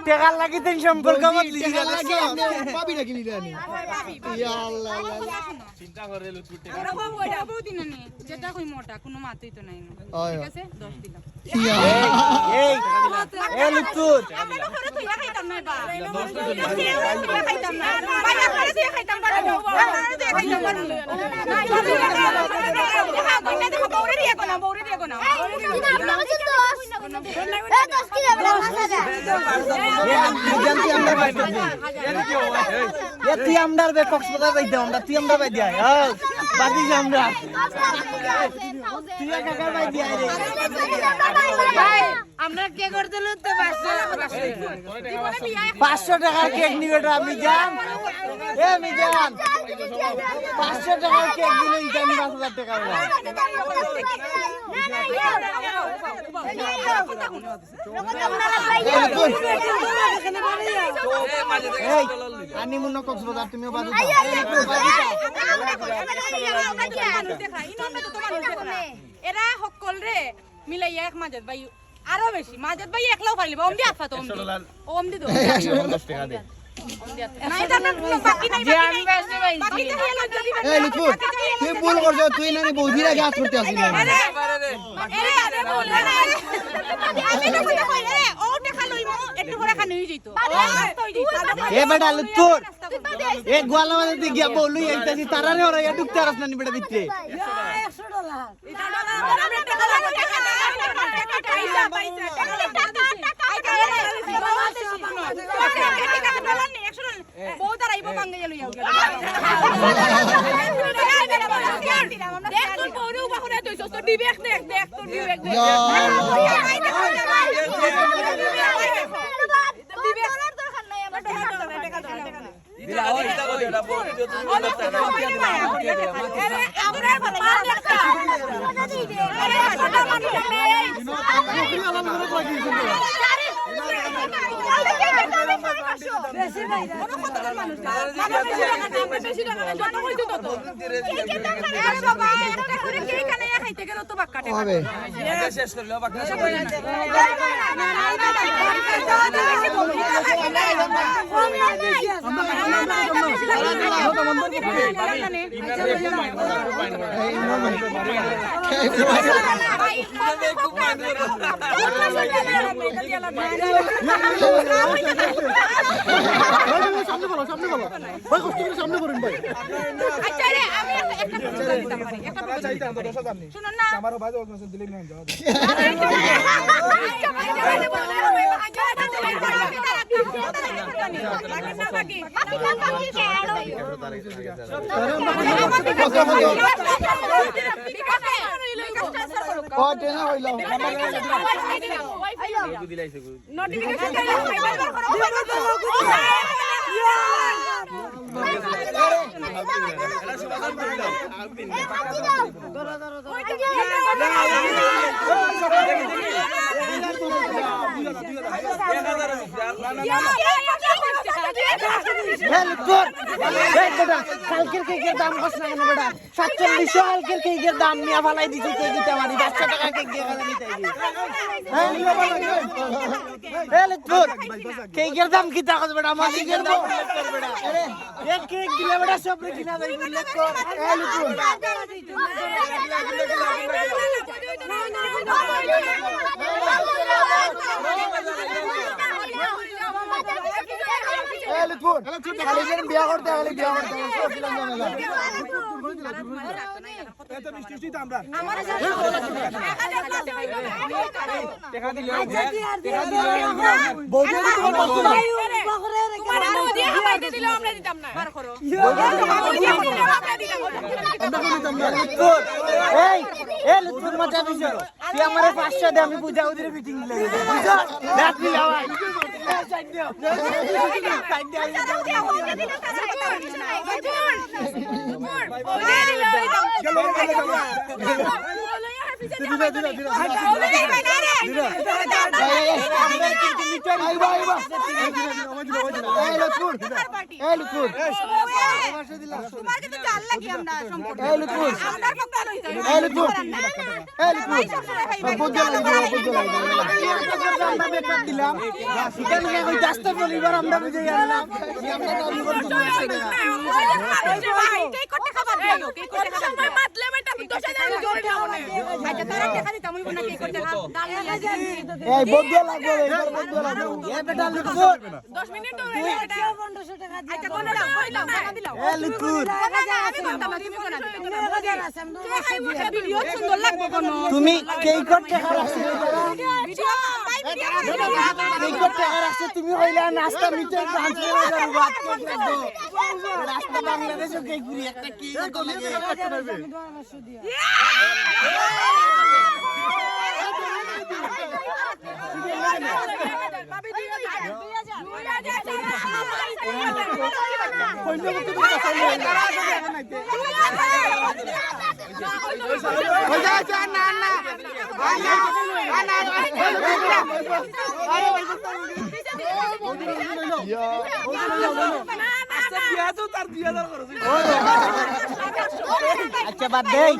টেকার লাগি তেন সম্পর্ক বদলি পাবি নাকি নিরানি ইয়া আল্লাহ চিন্তা করে লুটু টেকা আমরা বাবু এটা বহু দিন নেই যেটা কই মোটা কোনো মাতই তো নাই ঠিক আছে 10 দিলাম এই এ লুটু আমরা করে তো ইয়া খাইতাম না বা 10 দিলাম খাইতাম না ভাই আপনারা দিয়ে খাইতাম পারো আপনারা দিয়ে খাইতাম পারো না কইনা দেখো বউরে দিয়ে কোনা বউরে দিয়ে কোনা তুই আমদার বে কক্সবাজার যাইতে আমরা তুই আমরা বাই দিয়া বাদি আমরা তুই কাকার বাই দিয়া রে ভাই আমরা কে করতে লুতে 500 টাকার কেক নিবেটা আমি জান এ আমি জান 500 টাকার কেক দিলে ইনকাম 5000 টাকা হবে এই আনি মুন্ন কক্সবাজার তুমিও বাজু এরা সকল রে মিলাইয়া এক মাঝত ভাই আরো বেশি মাঝত ভাই একলাও পারিলিবা ওম দি আফা তো ওম দি দো 110 টাকা দে নাই দাদা বাকি নাই যে আমি বেশি ভাই এই লুটু তুই ভুল করছ তুই নানি বৌদির আগে হাত করতে আসিস আরে বল আমি তো কই রে ও দেখা লইমু একটু করে খানি হই যাইতো এ বেটা লুতুর এ গোয়ালা মানে দি গিয়া বলুই আইতাছি তারারে ওরা ইয়া ঢুকতে আরছ না নি বেটা ভিতরে সামনে বলো ভাই কষ্ট করে সামনে করুন ভাই আচ্ছা রে আমি একটা প্রশ্ন দিতাম পারি একটা প্রশ্ন চাইতাম তো 10,000 নেই শুনুন না আমারও ভাই ওখানে দিলে না যাও কালকের কেকের দাম কস না কেন বেটা 4700 কালকের কেকের দাম নিয়া ফালাই দিছি কে দিতে মারি 500 টাকা কেক দিয়ে গেল নিতে কেকের দাম কি তা কস বেটা মালিকের দাম বেটা আরে এক কেক দিলে বেটা সব রে কিনা যাই উল্লেখ কর এ লুকুন খালি যেন বিয়া করতে খালি বিয়া করতে আমি পূজা ওদের মিটিং সাইড দিও সাইড দিও দিলাম রাস্তা পরিবার আমরা বুঝে গেলাম এই বদলা লাগবে এবার বদলা লাগবে এ বেটা লুকুর 10 মিনিট তো 1500 টাকা দিয়ে আচ্ছা কোন দাও কইলাম টাকা দিলাম এ লুকুর ভিডিও সুন্দর লাগবে কোন তুমি কেই করতে রাখছো ভিডিও কেই করতে রাখছো তুমি হইলা নাস্তা মিটার ডান্স করে যাও বাত করতে দাও রাস্তা বাংলাদেশে কেই পুরি একটা কি কত লাগে আমি 1200 দিও ভাবি 2000 আচ্ছা বাদ দেই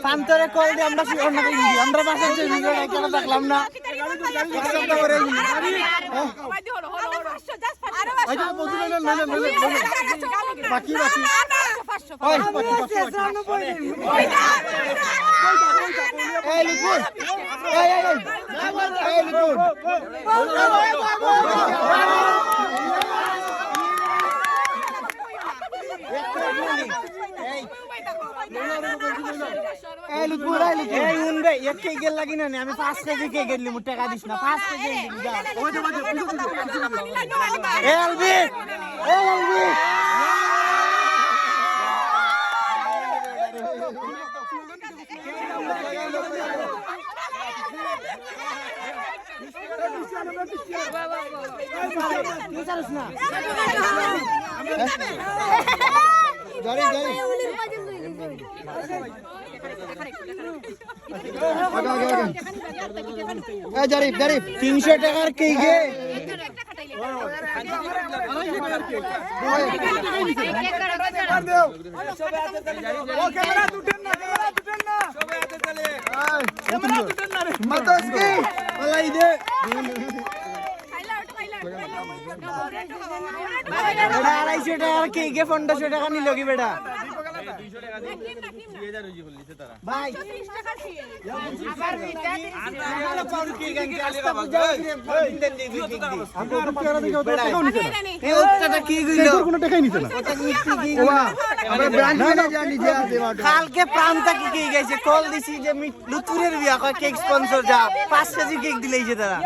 শান্তরে কল দিয়ে আমরা আমরা বাসা যে ভিডিও কেন দেখলাম না বাকি বাকি এই লুকুর এই লুকুর এই উনবে এক কেক এর লাগি না আমি 5 কেজি কেক এর লিমু টাকা দিস না 5 কেজি দিবি যা এলবি এলবি কি জানিস না গাড়ি গাড়ি জারিফ জারিফ 300 টাকার কেকে আড়াইশো টাকার কেকে 1500 টাকা নিল কি বেটা ভাই কালকে প্রান্তা কি গেছে কল দিছি যে লুতুরের বিয়া কেক স্পন্সর যা 5 কেজি কেক দিলেইছে তারা